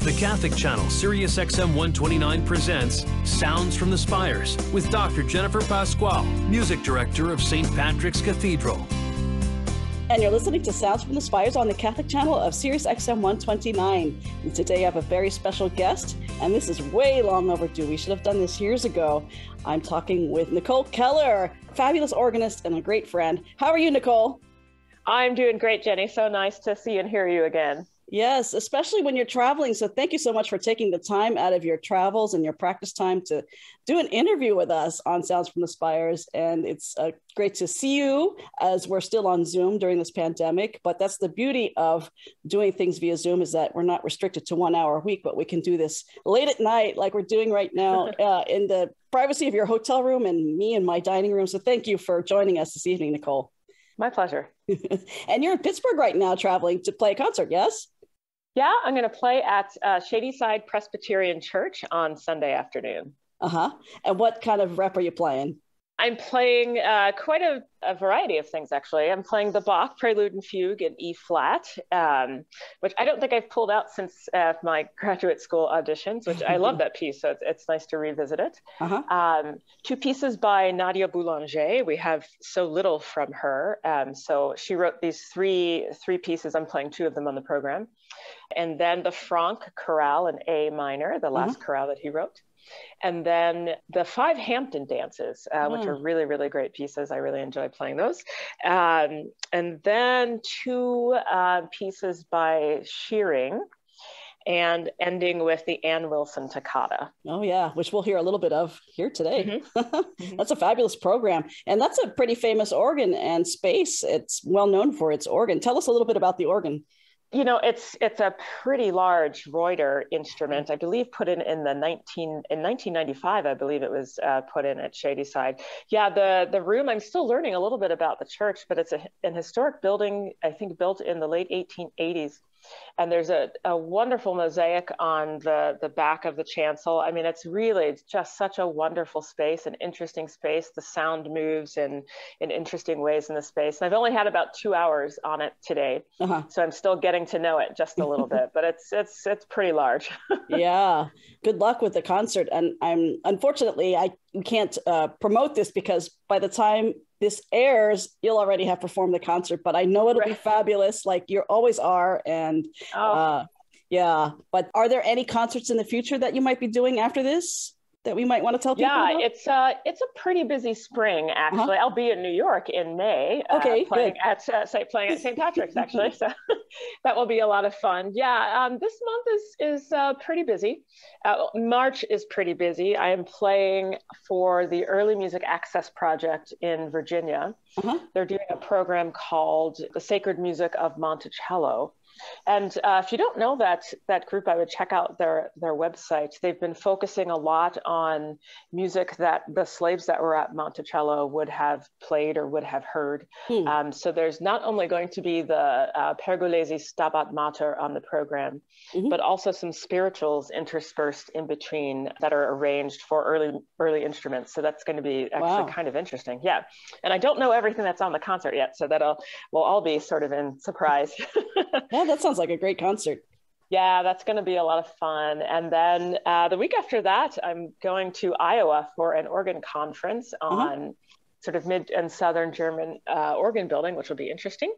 The Catholic channel SiriusXM 129 presents Sounds from the Spires with Dr. Jennifer Pascual, music director of St. Patrick's Cathedral. And you're listening to Sounds from the Spires on the Catholic channel of SiriusXM 129. And today I have a very special guest, and this is way long overdue. We should have done this years ago. I'm talking with Nicole Keller, fabulous organist and a great friend. How are you, Nicole? I'm doing great, Jenny. So nice to see and hear you again. Yes, especially when you're traveling. So thank you so much for taking the time out of your travels and your practice time to do an interview with us on Sounds from the Spires. And it's great to see you as we're still on Zoom during this pandemic. But that's the beauty of doing things via Zoom, is that we're not restricted to 1 hour a week, but we can do this late at night like we're doing right now in the privacy of your hotel room and me in my dining room. So thank you for joining us this evening, Nicole. My pleasure. And you're in Pittsburgh right now traveling to play a concert, yes? Yeah, I'm going to play at Shadyside Presbyterian Church on Sunday afternoon. And what kind of rep are you playing? I'm playing quite a variety of things, actually. I'm playing the Bach Prelude and Fugue in E flat, which I don't think I've pulled out since my graduate school auditions, which I love that piece. So it's nice to revisit it. Two pieces by Nadia Boulanger. We have so little from her. So she wrote these three pieces. I'm playing two of them on the program. And then the Franck chorale in A minor, the last chorale that he wrote. And then the 5 Hampton dances, which are really, really great pieces. I really enjoy playing those. And then two pieces by Shearing, and ending with the Ann Wilson Toccata. Oh, yeah, which we'll hear a little bit of here today. That's a fabulous program. And that's a pretty famous organ and space. It's well known for its organ. Tell us a little bit about the organ. You know, it's a pretty large Reuter instrument. I believe put in 1995. I believe it was put in at Shadyside. Yeah, the room. I'm still learning a little bit about the church, but it's an historic building. I think built in the late 1880s. And there's a wonderful mosaic on the back of the chancel. I mean, it's just such a wonderful space, an interesting space. The sound moves in interesting ways in the space. And I've only had about 2 hours on it today. So I'm still getting to know it just a little bit, but it's pretty large. Yeah. Good luck with the concert. And unfortunately, I can't promote this because by the time this airs, you'll already have performed the concert, but I know it'll be fabulous, like you always are. And yeah, but are there any concerts in the future that you might be doing after this that we might want to tell people about? It's a pretty busy spring, actually. I'll be in New York in May, playing at St. Patrick's, actually. So that will be a lot of fun. Yeah, this month is pretty busy. March is pretty busy. I am playing for the Early Music Access Project in Virginia. They're doing a program called The Sacred Music of Monticello. And if you don't know that group, I would check out their website. They've been focusing a lot on music that the slaves that were at Monticello would have played or would have heard. So there's not only going to be the Pergolesi Stabat Mater on the program, but also some spirituals interspersed in between that are arranged for early instruments. So that's going to be actually kind of interesting. Yeah. And I don't know everything that's on the concert yet, so we'll all be sort of in surprise. Yeah, that sounds like a great concert. Yeah, that's going to be a lot of fun. And then the week after that, I'm going to Iowa for an organ conference on sort of mid and southern German organ building, which will be interesting.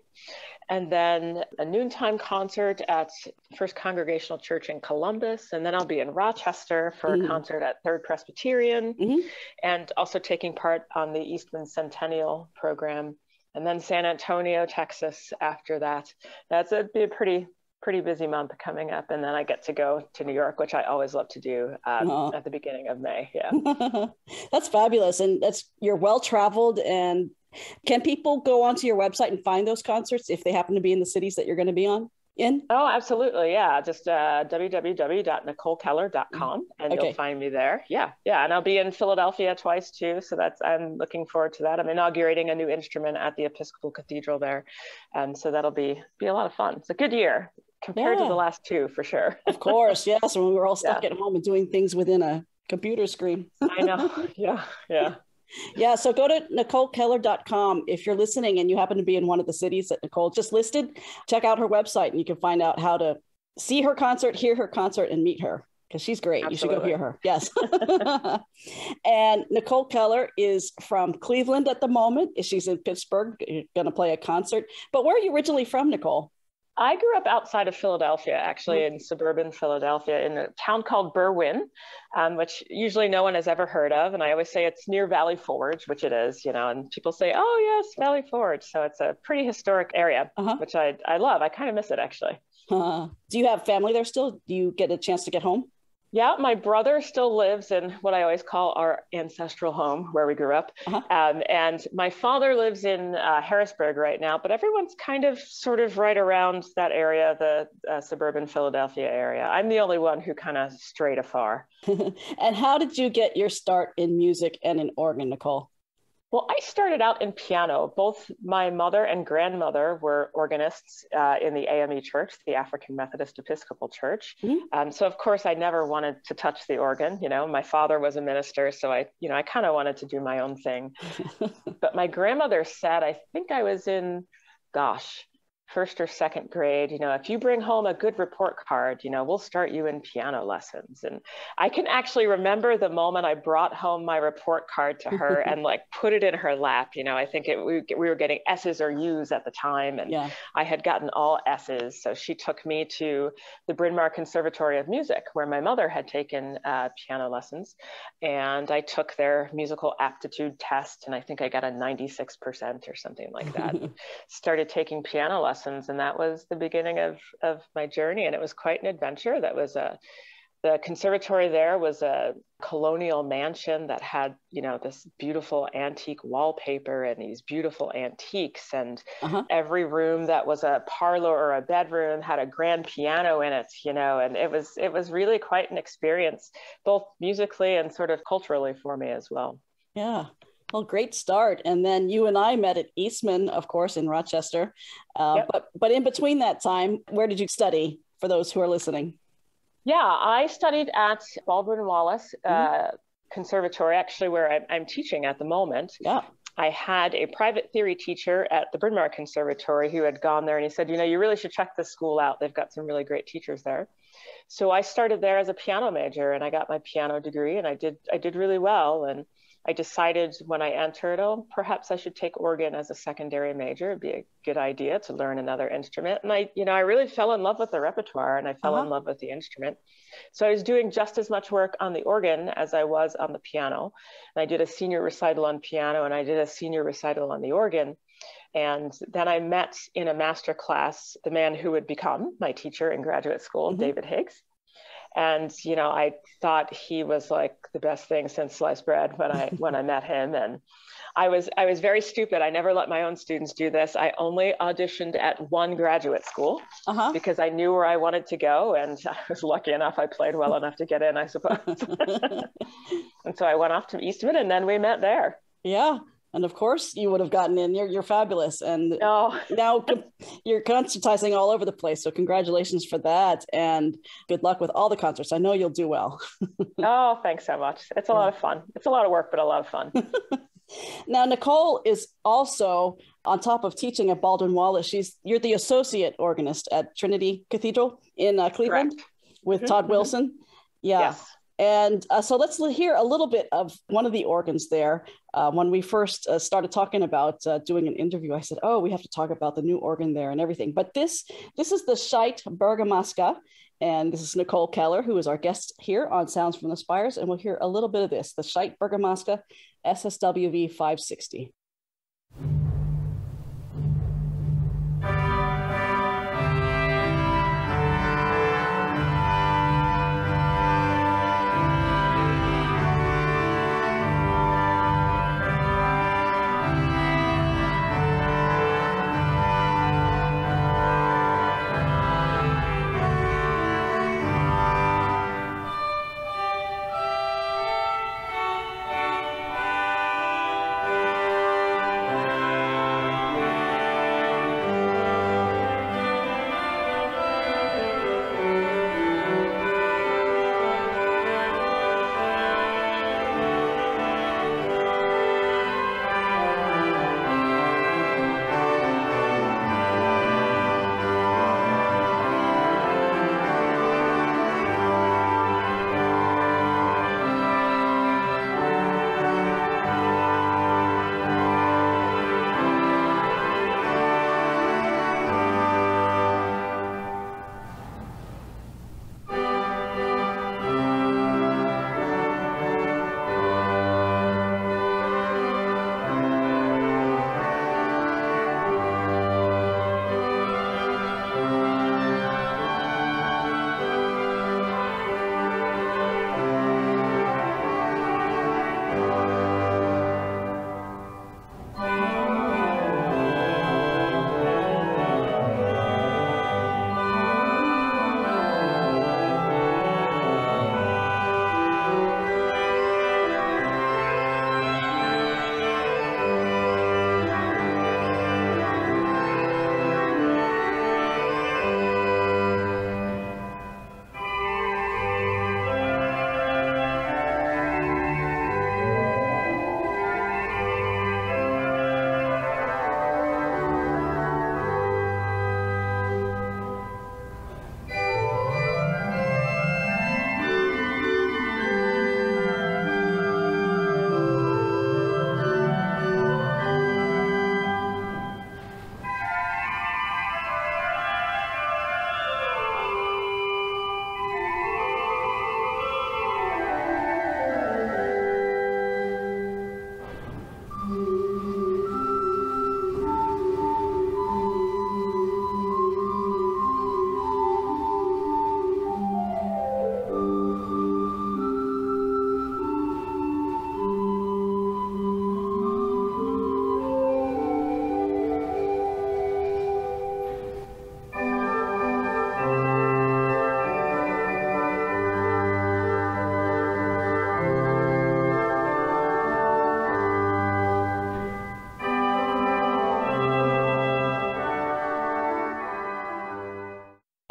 And then a noontime concert at First Congregational Church in Columbus. And then I'll be in Rochester for a concert at Third Presbyterian, and also taking part on the Eastman Centennial program. And then San Antonio, Texas after that. That'd be a pretty busy month coming up. And then I get to go to New York, which I always love to do at the beginning of May. Yeah. That's fabulous. And you're well-traveled. And can people go onto your website and find those concerts if they happen to be in the cities that you're going to be in? Oh, absolutely. Yeah. Just www.nicolekeller.com and you'll find me there. Yeah. Yeah. And I'll be in Philadelphia twice too. So I'm looking forward to that. I'm inaugurating a new instrument at the Episcopal Cathedral there. So that'll be a lot of fun. It's a good year compared to the last two, for sure. Of course. Yes. When we were all stuck at home and doing things within a computer screen. I know. Yeah. Yeah. Yeah, so go to NicoleKeller.com. If you're listening and you happen to be in one of the cities that Nicole just listed, check out her website and you can find out how to see her concert, hear her concert, and meet her, because she's great. Absolutely. You should go hear her. Yes. And Nicole Keller is from Cleveland at the moment. She's in Pittsburgh, going to play a concert. But where are you originally from, Nicole? I grew up outside of Philadelphia, actually, in suburban Philadelphia, in a town called Berwyn, which usually no one has ever heard of. And I always say it's near Valley Forge, which it is, and people say, oh, yes, Valley Forge. So it's a pretty historic area, which I love. I kind of miss it, actually. Do you have family there still? Do you get a chance to get home? Yeah, my brother still lives in what I always call our ancestral home where we grew up. And my father lives in Harrisburg right now, but everyone's kind of sort of right around that area, the suburban Philadelphia area. I'm the only one who kind of strayed afar. And how did you get your start in music and in organ, Nicole? Well, I started out in piano. Both my mother and grandmother were organists in the AME Church, the African Methodist Episcopal Church. So, of course, I never wanted to touch the organ. My father was a minister, so I kind of wanted to do my own thing. But my grandmother said, I think I was in, first or second grade, if you bring home a good report card, we'll start you in piano lessons. And I can actually remember the moment I brought home my report card to her and put it in her lap. I think we were getting S's or U's at the time, and I had gotten all S's. So she took me to the Bryn Mawr Conservatory of Music, where my mother had taken piano lessons. And I took their musical aptitude test, and I think I got a 96% or something like that. Started taking piano lessons. And that was the beginning of my journey. And it was quite an adventure. The conservatory there was a colonial mansion that had, this beautiful antique wallpaper and these beautiful antiques. And every room that was a parlor or a bedroom had a grand piano in it, and it was really quite an experience, both musically and sort of culturally for me as well. Yeah. Well, great start. And then you and I met at Eastman, of course, in Rochester. But in between that time, where did you study, for those who are listening? Yeah, I studied at Baldwin Wallace Conservatory, actually, where I'm teaching at the moment. Yeah. I had a private theory teacher at the Bryn Mawr Conservatory who had gone there, and he said, you really should check this school out. They've got some really great teachers there. So I started there as a piano major, and I got my piano degree, and I did really well. And I decided when I entered, perhaps I should take organ as a secondary major. It'd be a good idea to learn another instrument. And I really fell in love with the repertoire, and I fell in love with the instrument. So I was doing just as much work on the organ as I was on the piano. And I did a senior recital on piano, and I did a senior recital on the organ. And then I met in a master class the man who would become my teacher in graduate school, David Higgs. And, I thought he was like the best thing since sliced bread when I met him. And I was very stupid. I never let my own students do this. I only auditioned at one graduate school because I knew where I wanted to go. And I was lucky enough. I played well enough to get in, I suppose. And so I went off to Eastman, and then we met there. Yeah. And of course, you would have gotten in. You're fabulous. And now you're concertizing all over the place. So congratulations for that. And good luck with all the concerts. I know you'll do well. Oh, thanks so much. It's a lot of fun. It's a lot of work, but a lot of fun. Now, Nicole is also, on top of teaching at Baldwin Wallace, you're the associate organist at Trinity Cathedral in Cleveland. Correct. With Todd Wilson. Yeah. Yes. And so let's hear a little bit of one of the organs there. When we first started talking about doing an interview, I said, we have to talk about the new organ there and everything. But this is the Scheidt Bergamasca, and this is Nicole Keller, who is our guest here on Sounds from the Spires. And we'll hear a little bit of this, the Scheidt Bergamasca SSWV 560.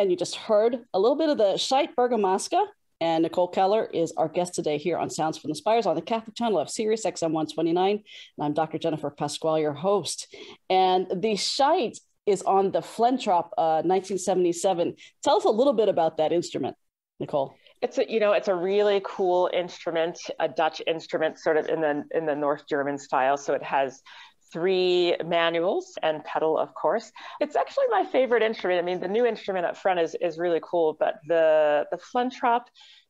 And you just heard a little bit of the Scheit Bergamasca. And Nicole Keller is our guest today here on Sounds from the Spires on the Catholic channel of SiriusXM 129. And I'm Dr. Jennifer Pascual, your host. And the Scheit is on the Flentrop 1977. Tell us a little bit about that instrument, Nicole. It's a really cool instrument, a Dutch instrument, sort of in the North German style. So it has 3 manuals and pedal, of course. It's actually my favorite instrument. I mean, the new instrument up front is really cool, but the Flentrop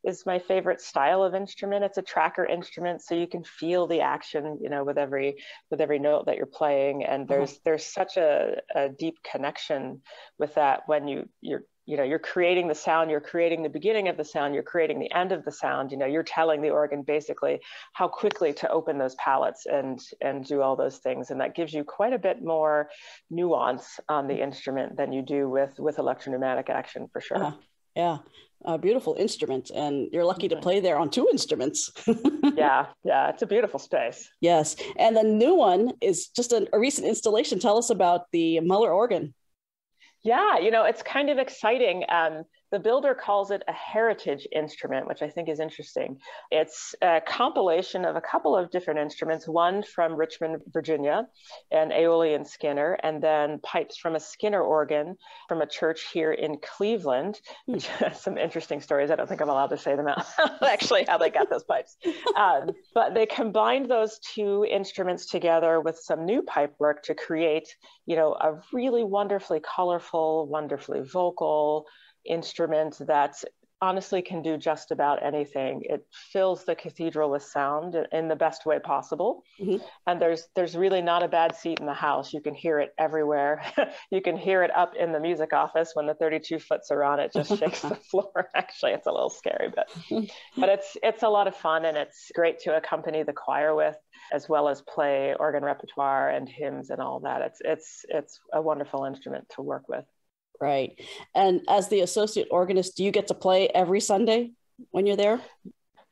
is my favorite style of instrument. It's a tracker instrument, so you can feel the action, with every note that you're playing. And there's such a deep connection with that when you're creating the sound, you're creating the beginning of the sound, you're creating the end of the sound. You're telling the organ basically how quickly to open those palettes and do all those things. And that gives you quite a bit more nuance on the instrument than you do with electropneumatic action, for sure. Yeah, a beautiful instrument. And you're lucky to play there on 2 instruments. Yeah, it's a beautiful space. Yes. And the new one is just a recent installation. Tell us about the Muller organ. Yeah, it's kind of exciting. The builder calls it a heritage instrument, which I think is interesting. It's a compilation of a couple of different instruments, one from Richmond, Virginia, an Aeolian Skinner, and then pipes from a Skinner organ from a church here in Cleveland, which has some interesting stories. I don't think I'm allowed to say them out, actually, how they got those pipes. But they combined those 2 instruments together with some new pipe work to create, a really wonderfully colorful, wonderfully vocal instrument that honestly can do just about anything. It fills the cathedral with sound in the best way possible. And there's really not a bad seat in the house. You can hear it everywhere. You can hear it up in the music office when the 32 foots are on. It just shakes the floor. Actually, it's a little scary, but it's a lot of fun, and it's great to accompany the choir with, as well as play organ repertoire and hymns and all that. It's a wonderful instrument to work with. Right. And as the associate organist, do you get to play every Sunday when you're there?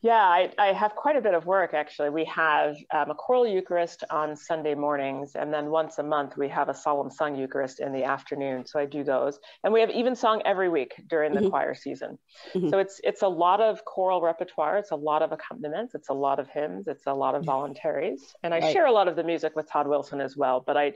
Yeah, I have quite a bit of work, actually. We have a choral Eucharist on Sunday mornings, and then once a month we have a solemn sung Eucharist in the afternoon. So I do those. And we have even sung every week during the choir season. So it's a lot of choral repertoire. It's a lot of accompaniments. It's a lot of hymns. It's a lot of voluntaries. And I share a lot of the music with Todd Wilson as well, but I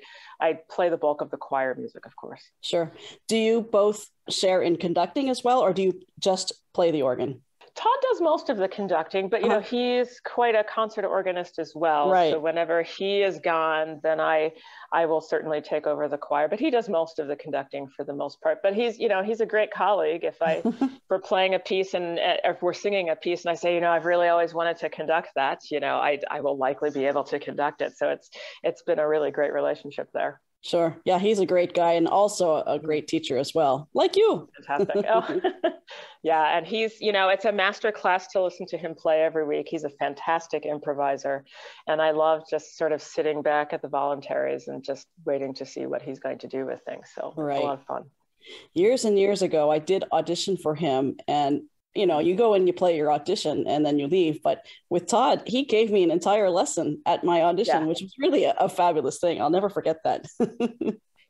play the bulk of the choir music, of course. Sure. Do you both share in conducting as well, or do you just play the organ? Todd does most of the conducting, but he's quite a concert organist as well. Right. So whenever he is gone, then I will certainly take over the choir. But he does most of the conducting for the most part. But he's a great colleague. If we're playing a piece and if we're singing a piece, and I say, I've really always wanted to conduct that, I will likely be able to conduct it. So it's been a really great relationship there. Sure. Yeah, he's a great guy and also a great teacher as well, like you. Fantastic. Oh. Yeah, and he's, it's a master class to listen to him play every week. He's a fantastic improviser, and I love just sort of sitting back at the voluntaries and just waiting to see what he's going to do with things. So It's a lot of fun. Years and years ago, I did audition for him, and you go and you play your audition and then you leave. But with Todd, he gave me an entire lesson at my audition, which was really a fabulous thing. I'll never forget that.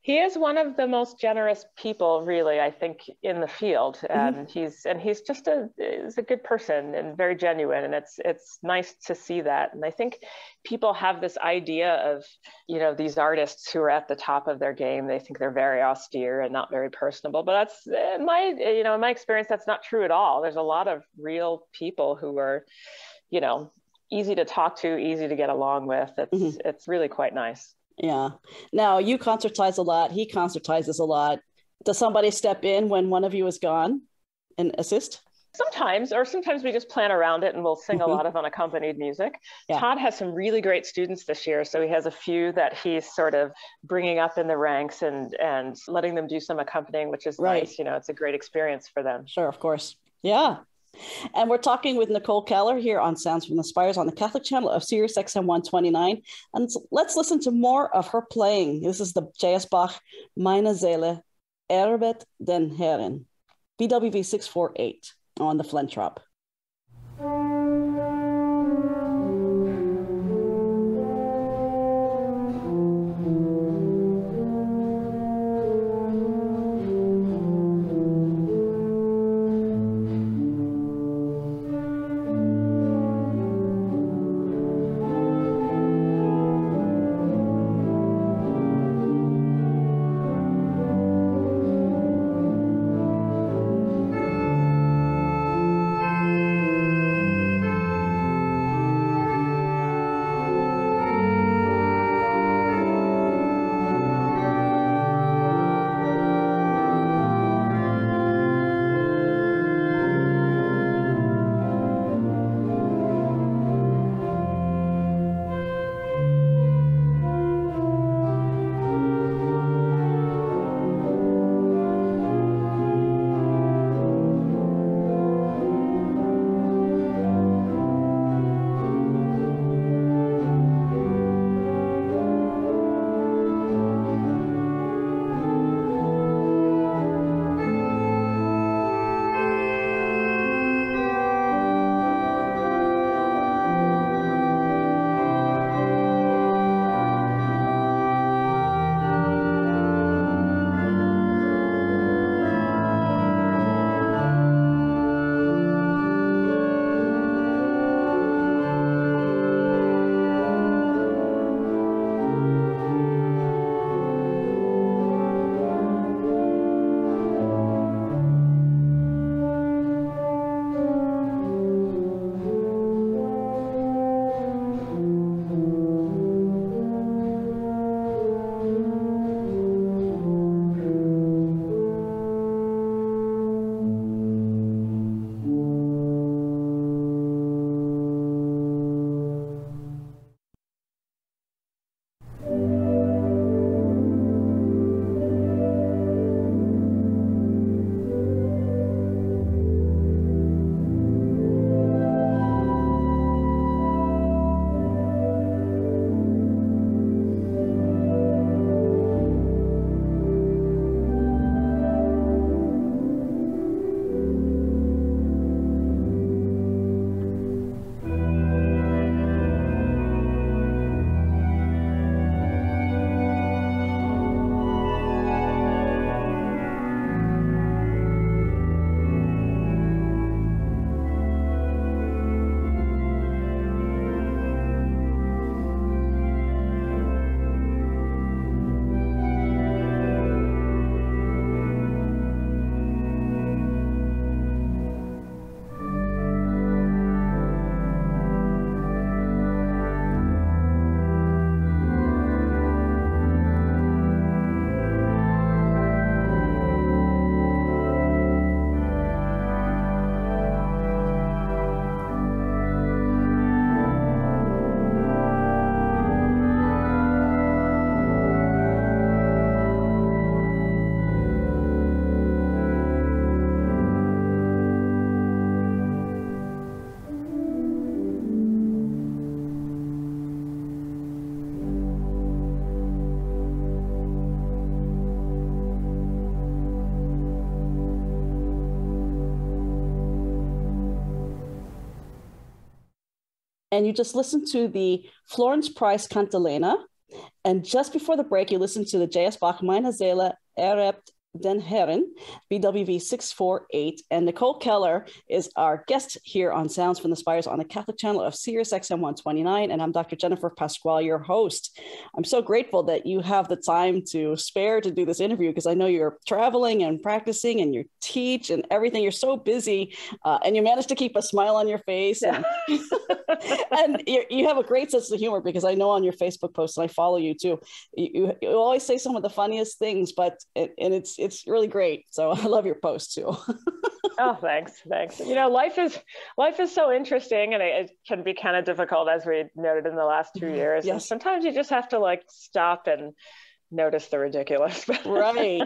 He is one of the most generous people, really, I think, in the field. And he's just he's a good person and very genuine. And it's nice to see that. And I think people have this idea of, these artists who are at the top of their game. They think they're very austere and not very personable. But that's in my experience, that's not true at all. There's a lot of real people who are, easy to talk to, easy to get along with. It's really quite nice. Yeah. Now you concertize a lot. He concertizes a lot. Does somebody step in when one of you is gone and assist? Sometimes we just plan around it and we'll sing a lot of unaccompanied music. Yeah. Todd has some really great students this year. So he has a few that he's sort of bringing up in the ranks and letting them do some accompanying, which is nice. It's a great experience for them. Sure, of course. Yeah. And we're talking with Nicole Keller here on Sounds from the Spires on the Catholic channel of SiriusXM 129. And let's listen to more of her playing. This is the J.S. Bach, Meine Seele, Erbet den Herren, BWV 648 on the Flentrop. and you just listened to the Florence Price Cantilena. And just before the break, you listened to the J.S. Bach Meine Seele erhebt den Herren, BWV 648. And Nicole Keller is our guest here on Sounds from the Spires on the Catholic channel of SiriusXM 129. And I'm Dr. Jennifer Pascual, your host. I'm so grateful that you have the time to spare to do this interview, because I know you're traveling and practicing and you teach and everything. You're so busy, and you manage to keep a smile on your face. And, and you have a great sense of humor, because I know on your Facebook posts, and I follow you too, you always say some of the funniest things, it's really great. So I love your posts too. Oh, thanks. You know, life is so interesting, and it can be kind of difficult, as we noted in the last 2 years. Yes. And sometimes you just have to like stop and notice the ridiculous. Right.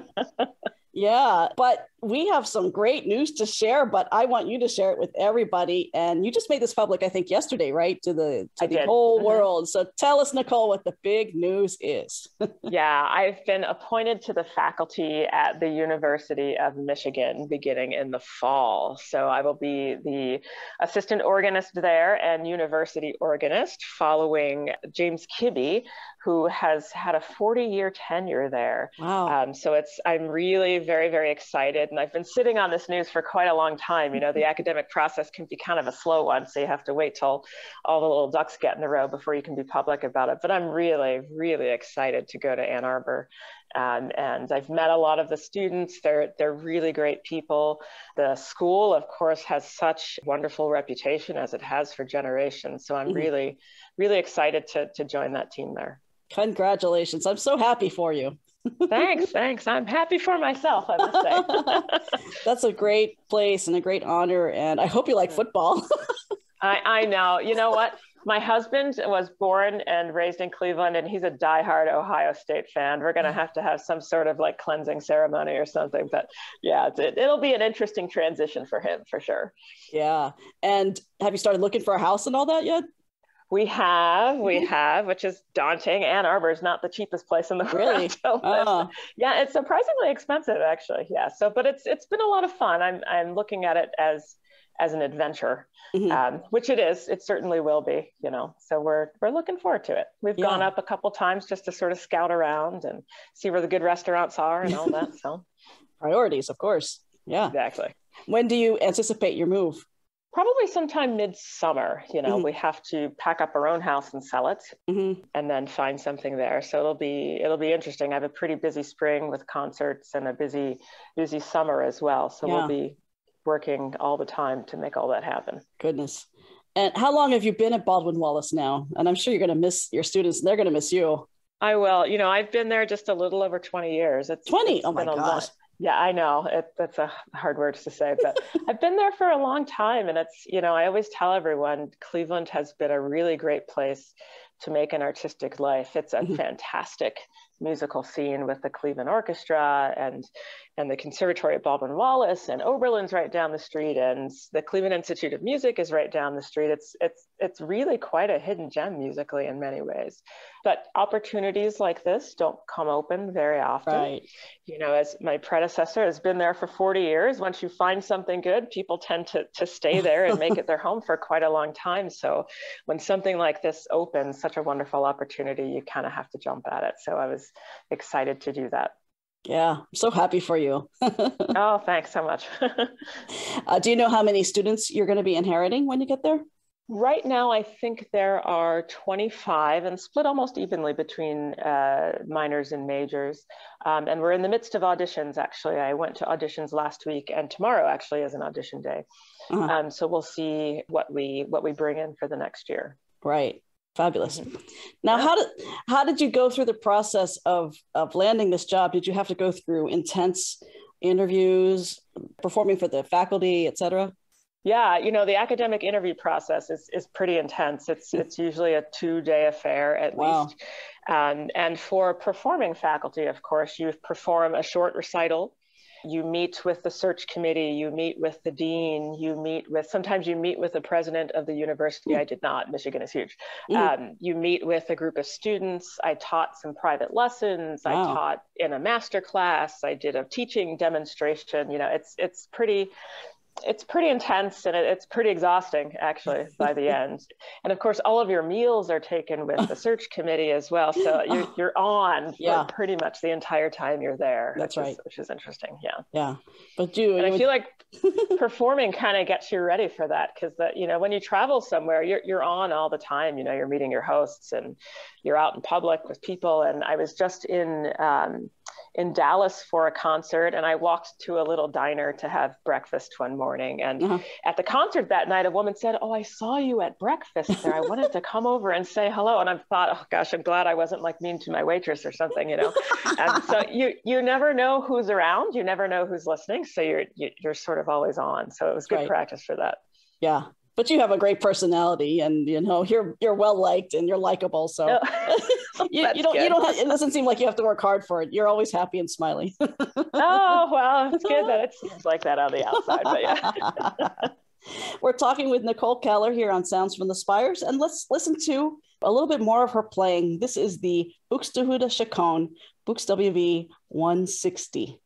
Yeah, but we have some great news to share, but I want you to share it with everybody. And you just made this public, I think, yesterday, right? To the whole world. So tell us, Nicole, what the big news is. Yeah, I've been appointed to the faculty at the University of Michigan beginning in the fall. So I will be the assistant organist there and university organist, following James Kibbe, who has had a 40-year tenure there. Wow. So I'm really very, very excited. And I've been sitting on this news for quite a long time. You know, the academic process can be kind of a slow one, so you have to wait till all the little ducks get in a row before you can be public about it. But I'm really, really excited to go to Ann Arbor. And I've met a lot of the students. They're really great people. The school, of course, has such wonderful reputation, as it has for generations. So I'm really, really excited to join that team there. Congratulations. I'm so happy for you. Thanks. I'm happy for myself, I must say. That's a great place and a great honor. And I hope you like football. I know. You know what? My husband was born and raised in Cleveland, and he's a diehard Ohio State fan. We're going to have some sort of like cleansing ceremony or something. But yeah, it'll be an interesting transition for him, for sure. Yeah. And have you started looking for a house and all that yet? We have, which is daunting. Ann Arbor is not the cheapest place in the world. Really? Yeah, it's surprisingly expensive, actually. Yeah. So, but it's been a lot of fun. I'm looking at it as an adventure, which it is. It certainly will be. You know. So we're looking forward to it. We've gone up a couple times just to sort of scout around and see where the good restaurants are and all that. So priorities, of course. Yeah. Exactly. When do you anticipate your move? Probably sometime midsummer. You know, we have to pack up our own house and sell it, and then find something there. So it'll be interesting. I have a pretty busy spring with concerts and a busy summer as well. So we'll be working all the time to make all that happen. Goodness. And how long have you been at Baldwin Wallace now? And I'm sure you're going to miss your students, and they're going to miss you. I will. You know, I've been there just a little over 20 years. It's 20. Oh my gosh. Yeah, I know. That's a hard word to say, but I've been there for a long time. And it's, you know, I always tell everyone, Cleveland has been a really great place to make an artistic life. It's a fantastic musical scene with the Cleveland Orchestra and the Conservatory at Baldwin Wallace, and Oberlin's right down the street, and the Cleveland Institute of Music is right down the street. It's really quite a hidden gem musically in many ways. But opportunities like this don't come open very often. Right. You know, as my predecessor has been there for 40 years, once you find something good, people tend to stay there and make it their home for quite a long time. So when something like this opens, such a wonderful opportunity, you kind of have to jump at it. So I was excited to do that. Yeah, I'm so happy for you. Oh, thanks so much. Do you know how many students you're going to be inheriting when you get there? Right now, I think there are 25 and split almost evenly between minors and majors. And we're in the midst of auditions, actually. I went to auditions last week, and tomorrow actually is an audition day. So we'll see what we bring in for the next year. Right. Fabulous. Now, how did you go through the process of landing this job? Did you have to go through intense interviews, performing for the faculty, et cetera? Yeah, you know, the academic interview process is pretty intense. It's usually a 2-day affair at least. And for performing faculty, of course, you perform a short recital. You meet with the search committee, you meet with the dean, sometimes you meet with the president of the university. I did not, Michigan is huge. You meet with a group of students. I taught some private lessons. I taught in a master class. I did a teaching demonstration. You know, it's pretty it's pretty intense, and it's pretty exhausting actually by the end. And of course, all of your meals are taken with the search committee as well. So you're on for pretty much the entire time you're there. That's right. Which is interesting. Yeah. Yeah. But I feel like performing kind of gets you ready for that, because when you travel somewhere, you're on all the time. You're meeting your hosts and you're out in public with people. And I was just in Dallas for a concert, and I walked to a little diner to have breakfast one morning. And at the concert that night, a woman said, "Oh, I saw you at breakfast there. I wanted to come over and say hello." And I thought, oh gosh, I'm glad I wasn't like mean to my waitress or something, And so you never know who's around. You never know who's listening. So you're sort of always on. So it was good practice for that. Yeah. But you have a great personality, and you're well liked and you're likable. So you don't it doesn't seem like you have to work hard for it. You're always happy and smiling. Oh, well, it's good that it seems like that on the outside, but yeah. We're talking with Nicole Keller here on Sounds from the Spires, and let's listen to a little bit more of her playing. This is the Buxtehude Chaconne, Bux WV 160.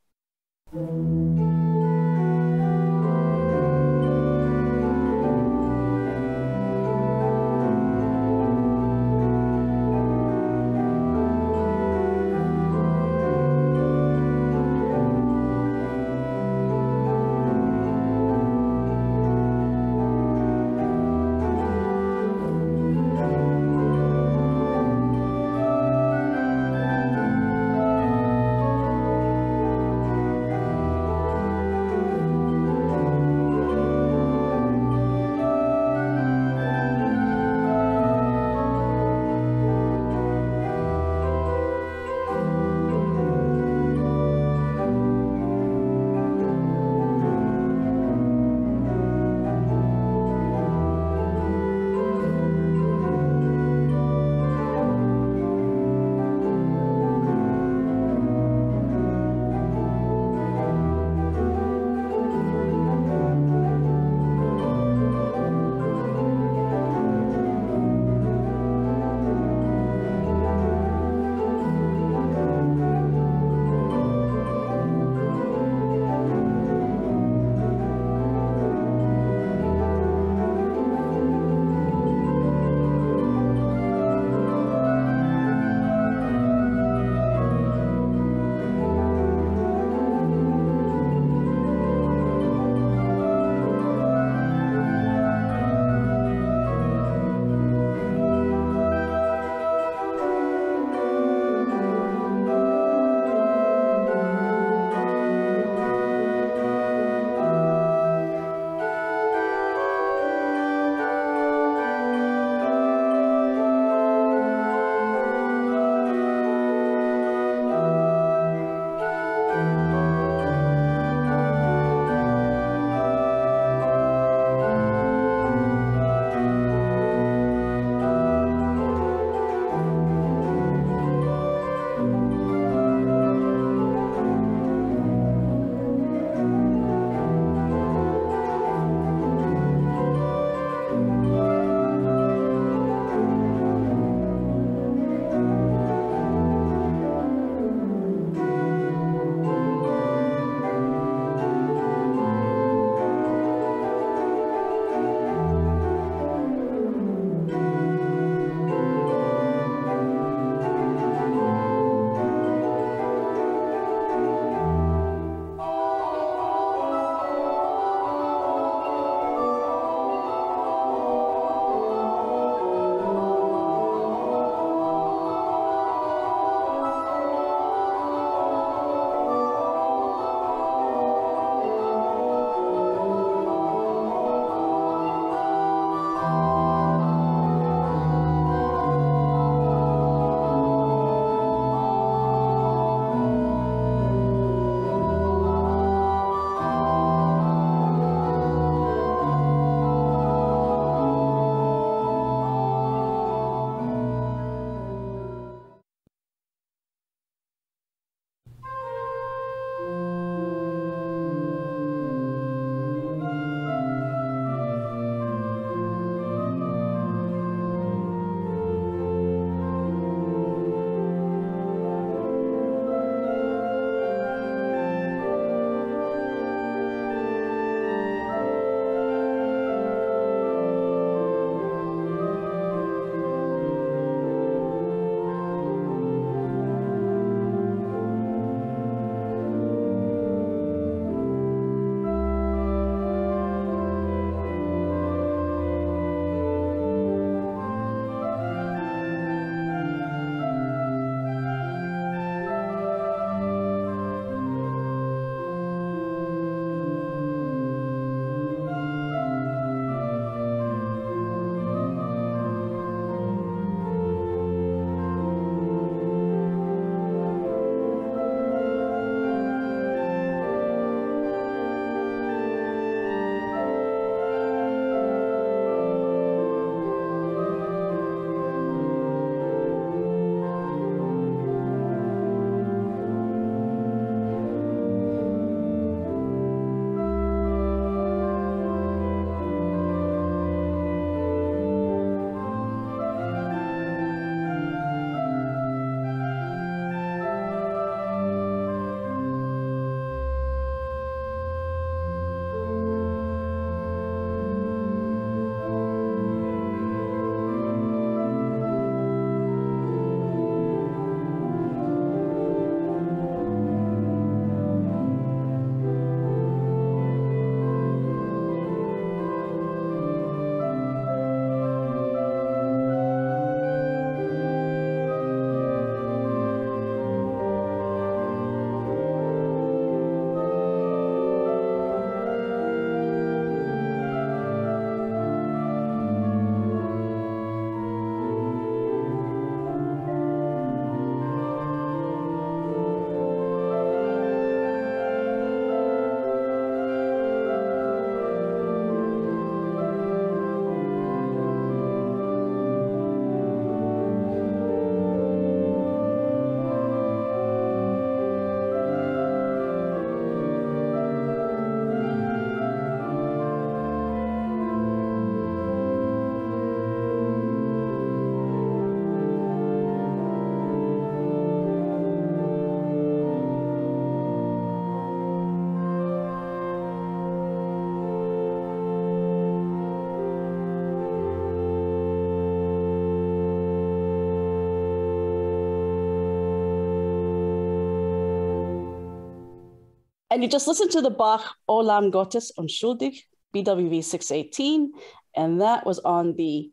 And you just listened to the Bach Olam Gottes Unschuldig, BWV 618, and that was on the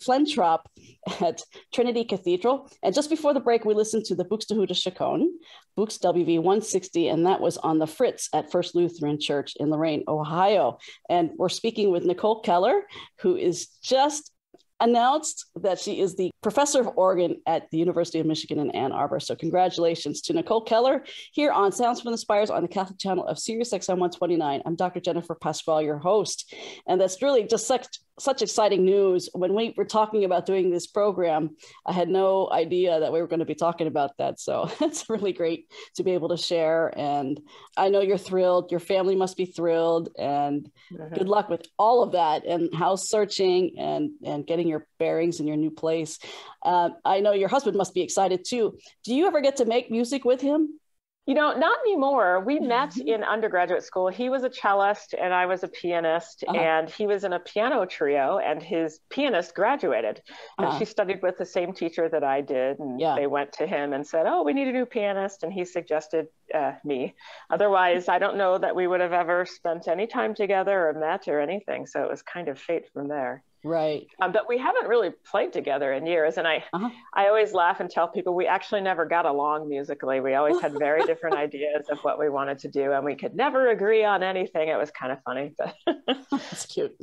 Flentrop at Trinity Cathedral. And just before the break, we listened to the Buxtehude Chacon, Bux WV 160, and that was on the Fritz at First Lutheran Church in Lorain, Ohio. And we're speaking with Nicole Keller, who is just announced that she is the professor of organ at the University of Michigan in Ann Arbor. So congratulations to Nicole Keller here on Sounds from the Spires on the Catholic channel of SiriusXM 129. I'm Dr. Jennifer Pascual, your host. And that's really just such exciting news. When we were talking about doing this program, I had no idea that we were going to be talking about that. So it's really great to be able to share. And I know you're thrilled. Your family must be thrilled. And good luck with all of that and house searching and getting your bearings in your new place. I know your husband must be excited too. Do you ever get to make music with him? You know, not anymore. We met in undergraduate school. He was a cellist and I was a pianist, and he was in a piano trio, and his pianist graduated. And she studied with the same teacher that I did. And they went to him and said, oh, we need a new pianist. And he suggested me. Otherwise, I don't know that we would have ever spent any time together or met or anything. So it was kind of fate from there. Right. But we haven't really played together in years. And I always laugh and tell people we actually never got along musically. We always had very different ideas of what we wanted to do, and we could never agree on anything. It was kind of funny. But that's cute.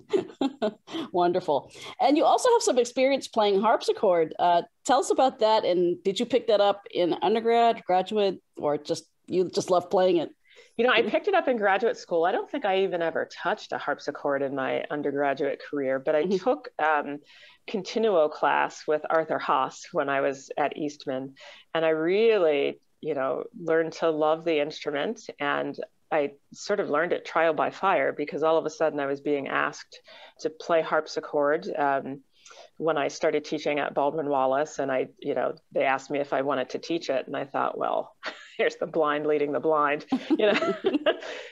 Wonderful. And you also have some experience playing harpsichord. Tell us about that. And did you pick that up in undergrad, graduate, or you just love playing it? You know, I picked it up in graduate school. I don't think I even ever touched a harpsichord in my undergraduate career, but I took continuo class with Arthur Haas when I was at Eastman. And I really, learned to love the instrument. And I sort of learned it trial by fire, because all of a sudden I was being asked to play harpsichord when I started teaching at Baldwin Wallace. And they asked me if I wanted to teach it. And I thought, well, here's the blind leading the blind,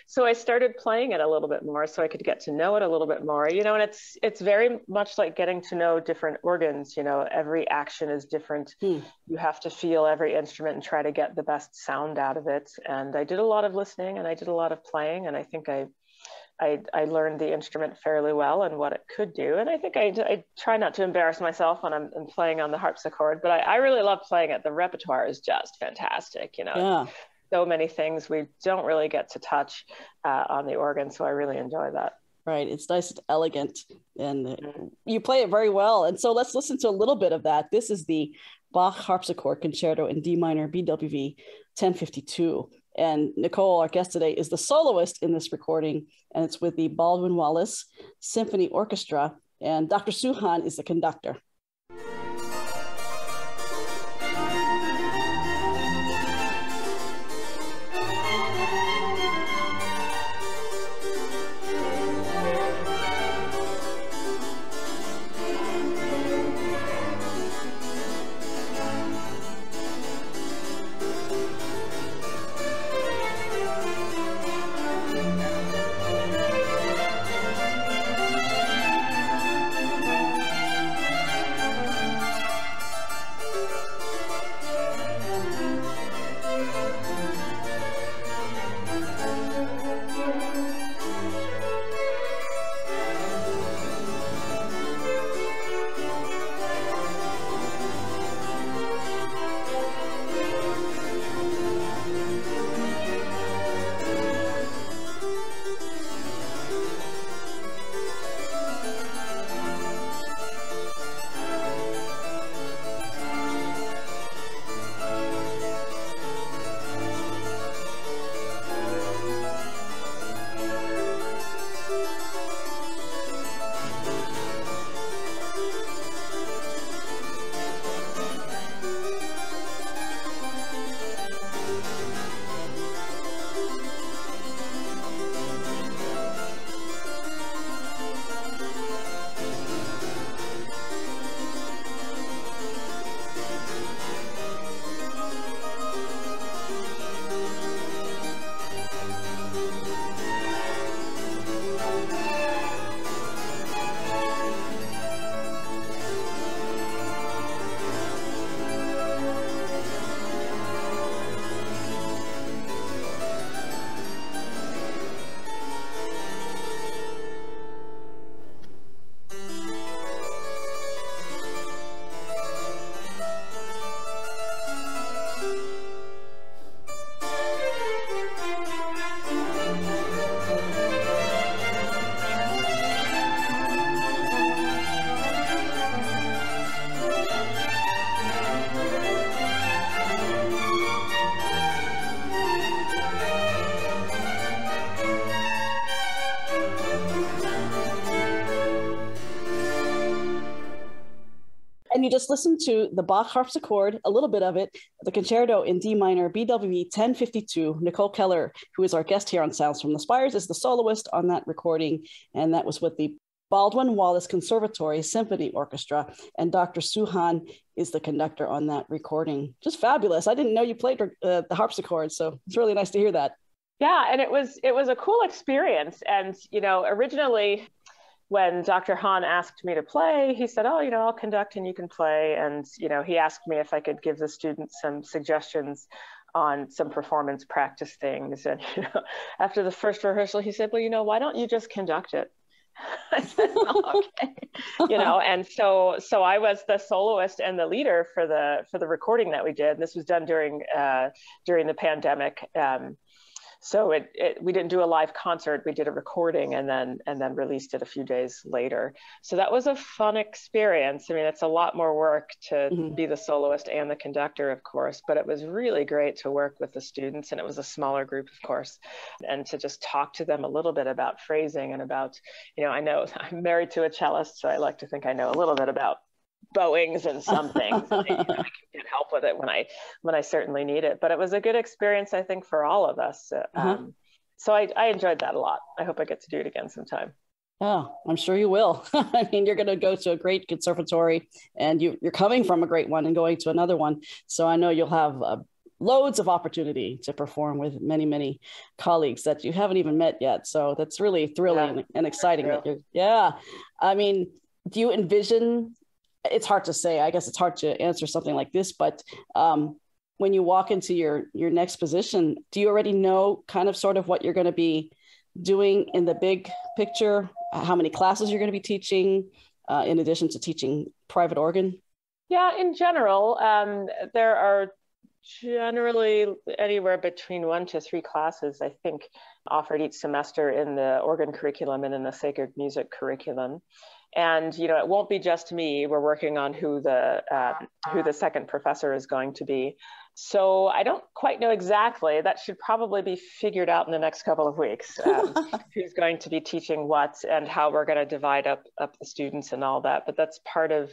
So I started playing it a little bit more so I could get to know it a little bit more, and it's very much like getting to know different organs. Every action is different. You have to feel every instrument and try to get the best sound out of it. And I did a lot of listening and I did a lot of playing, and I think I learned the instrument fairly well and what it could do. And I think I try not to embarrass myself when I'm playing on the harpsichord, but I really love playing it. The repertoire is just fantastic, So many things we don't really get to touch on the organ. So I really enjoy that. Right. It's nice and elegant, and you play it very well. And so let's listen to a little bit of that. This is the Bach Harpsichord Concerto in D minor, BWV 1052. And Nicole, our guest today, is the soloist in this recording, and it's with the Baldwin Wallace Symphony Orchestra, and Dr. Suhan is the conductor. And you just listened to the Bach harpsichord, a little bit of it, the concerto in D minor, BWV 1052. Nicole Keller, who is our guest here on Sounds from the Spires, is the soloist on that recording. And that was with the Baldwin Wallace Conservatory Symphony Orchestra, and Dr. Suhan is the conductor on that recording. Just fabulous. I didn't know you played the harpsichord, so it's really nice to hear that. Yeah, and it was a cool experience. And, originally when Dr. Hahn asked me to play, he said, oh, I'll conduct and you can play. And, he asked me if I could give the students some suggestions on some performance practice things. And, after the first rehearsal, he said, well, why don't you just conduct it? I said, well, okay. And so I was the soloist and the leader for the recording that we did. And this was done during the pandemic. So we didn't do a live concert. We did a recording and then released it a few days later. So that was a fun experience. I mean, it's a lot more work to be the soloist and the conductor, of course, but it was really great to work with the students, and it was a smaller group, of course, and to just talk to them a little bit about phrasing and about, I know I'm married to a cellist, so I like to think I know a little bit about bowings and some things. I can get help with it when I certainly need it. But it was a good experience, I think, for all of us. So I enjoyed that a lot. I hope I get to do it again sometime. Oh, I'm sure you will. I mean, you're going to go to a great conservatory, and you're coming from a great one and going to another one. So I know you'll have loads of opportunity to perform with many, many colleagues that you haven't even met yet. So that's really thrilling and exciting. I mean, do you envision, it's hard to say, I guess it's hard to answer something like this, but when you walk into your next position, do you already know kind of sort of what you're going to be doing in the big picture, how many classes you're going to be teaching, in addition to teaching private organ? Yeah, in general, there are generally anywhere between 1 to 3 classes, I think, offered each semester in the organ curriculum and in the sacred music curriculum. And, it won't be just me. We're working on who the second professor is going to be. So I don't quite know exactly. That should probably be figured out in the next couple of weeks, who's going to be teaching what and how we're going to divide up the students and all that. But that's part of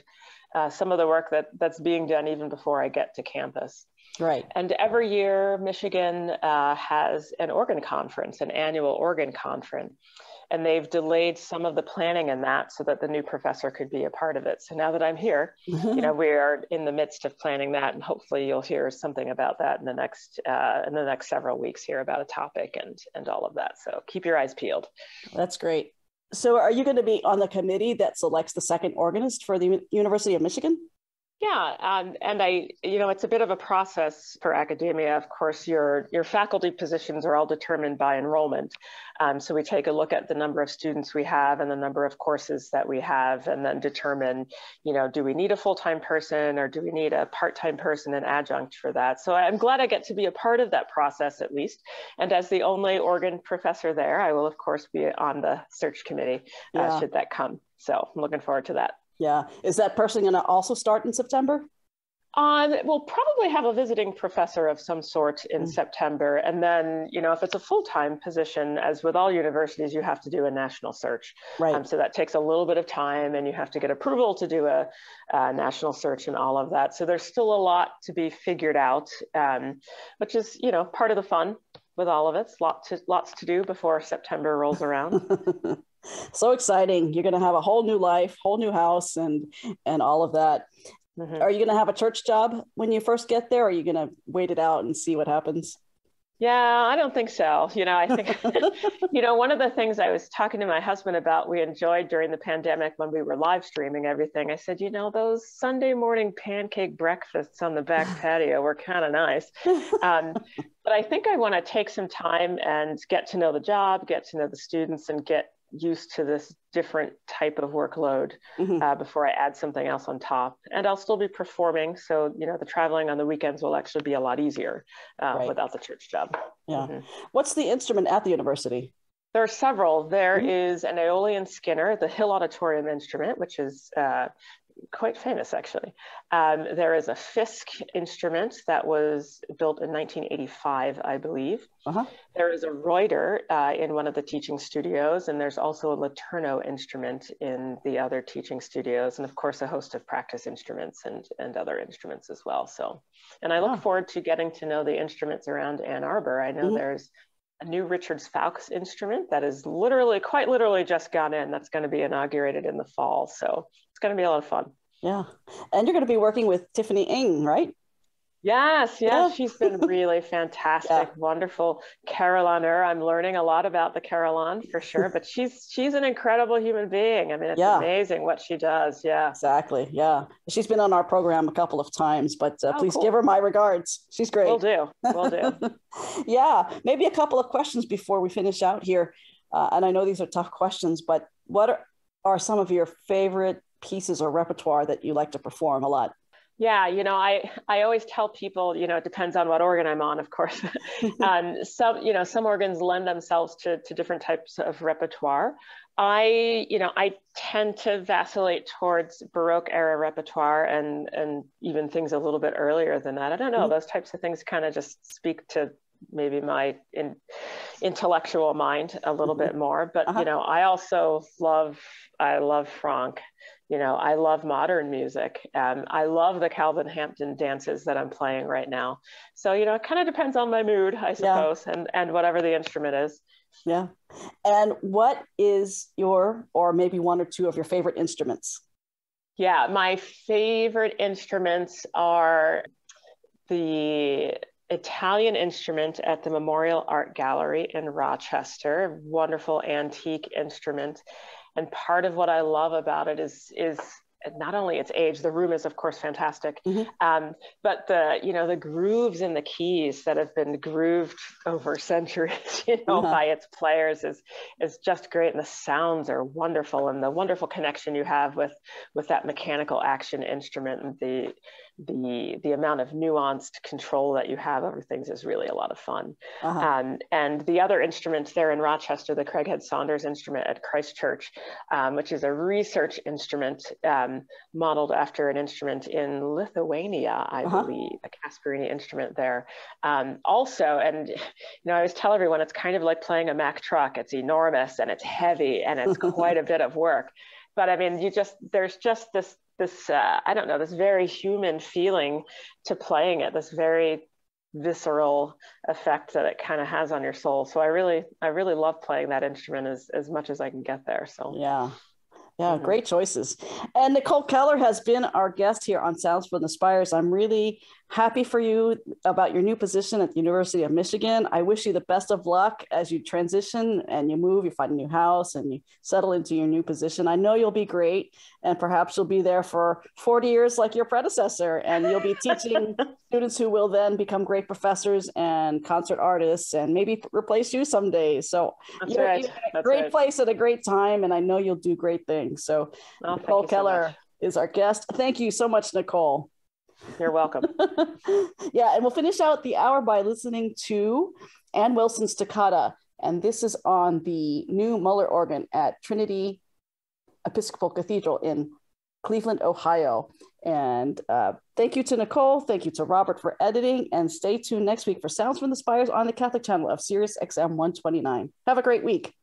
some of the work that's being done even before I get to campus. Right. And every year, Michigan has an organ conference, an annual organ conference. And they've delayed some of the planning in that so that the new professor could be a part of it. So now that I'm here, we are in the midst of planning that, and hopefully you'll hear something about that in the next several weeks here about a topic and all of that. So keep your eyes peeled. That's great. So are you going to be on the committee that selects the second organist for the University of Michigan? Yeah, and it's a bit of a process for academia. Of course, your faculty positions are all determined by enrollment. So we take a look at the number of students we have and the number of courses that we have, and then determine, do we need a full-time person or do we need a part-time person, an adjunct for that? So I'm glad I get to be a part of that process at least. And as the only organ professor there, I will of course be on the search committee should that come. So I'm looking forward to that. Yeah. Is that person going to also start in September? We'll probably have a visiting professor of some sort in September. And then, if it's a full-time position, as with all universities, you have to do a national search. Right. So that takes a little bit of time, and you have to get approval to do a national search and all of that. So there's still a lot to be figured out, which is, part of the fun with all of it. Lots to do before September rolls around. So exciting. You're going to have a whole new life, whole new house, and all of that. Are you going to have a church job when you first get there? Or are you going to wait it out and see what happens? Yeah, I don't think so. I think, one of the things I was talking to my husband about, we enjoyed during the pandemic when we were live streaming everything. I said, those Sunday morning pancake breakfasts on the back patio were kind of nice. But I think I want to take some time and get to know the job, get to know the students, and get used to this different type of workload before I add something else on top. And I'll still be performing. So, the traveling on the weekends will actually be a lot easier without the church job. Yeah. What's the instrument at the university? There are several. There is an Aeolian Skinner, the Hill Auditorium instrument, which is quite famous, actually. There is a Fisk instrument that was built in 1985, I believe. There is a Reuter in one of the teaching studios, and there's also a Laterno instrument in the other teaching studios, and of course a host of practice instruments and other instruments as well. So, and I look forward to getting to know the instruments around Ann Arbor. I know there's a new Richards Fowkes instrument that is quite literally just gone in. That's going to be inaugurated in the fall. So it's going to be a lot of fun. Yeah. And you're going to be working with Tiffany Ng, right? Yes. She's been really fantastic, wonderful carillonneur. I'm learning a lot about the carillon for sure, but she's an incredible human being. I mean, it's amazing what she does. Yeah, exactly. Yeah. She's been on our program a couple of times, but please give her my regards. She's great. Will do. Yeah. Maybe a couple of questions before we finish out here. And I know these are tough questions, but what are some of your favorite pieces or repertoire that you like to perform a lot? Yeah, I always tell people, it depends on what organ I'm on, of course. Some organs lend themselves to different types of repertoire. I tend to vacillate towards Baroque era repertoire and even things a little bit earlier than that. I don't know, those types of things kind of just speak to maybe my intellectual mind a little bit more. But, I also love Franck. I love modern music. I love the Calvin Hampton dances that I'm playing right now. So, it kind of depends on my mood, I suppose, and whatever the instrument is. Yeah. And what is or maybe one or two of your favorite instruments? Yeah, my favorite instruments are the Italian instrument at the Memorial Art Gallery in Rochester, wonderful antique instrument. And part of what I love about it is not only its age, the room is of course fantastic, but the grooves in the keys that have been grooved over centuries, by its players is just great. And the sounds are wonderful, and the wonderful connection you have with that mechanical action instrument, and the amount of nuanced control that you have over things is really a lot of fun. And the other instrument there in Rochester, the Craighead Saunders instrument at Christ Church, which is a research instrument modeled after an instrument in Lithuania, I believe, a Casperini instrument there. Also, and I always tell everyone it's kind of like playing a Mack truck. It's enormous and it's heavy and it's quite a bit of work. But I mean, there's just this I don't know, this very human feeling to playing it, this very visceral effect that it kind of has on your soul. So I really love playing that instrument as much as I can get there. So yeah, great choices. And Nicole Keller has been our guest here on Sounds from the Spires. I'm really happy for you about your new position at the University of Michigan. I wish you the best of luck as you transition and you move, you find a new house and you settle into your new position. I know you'll be great, and perhaps you'll be there for 40 years like your predecessor, and you'll be teaching students who will then become great professors and concert artists and maybe replace you someday. So you're in a great place at a great time, and I know you'll do great things. So Nicole Keller is our guest. Thank you so much, Nicole. You're welcome. Yeah, and we'll finish out the hour by listening to Ann Wilson's Toccata, and this is on the new Muller organ at Trinity Episcopal Cathedral in Cleveland, Ohio. And thank you to Nicole, thank you to Robert for editing, and stay tuned next week for Sounds from the Spires on the Catholic channel of SiriusXM 129. Have a great week.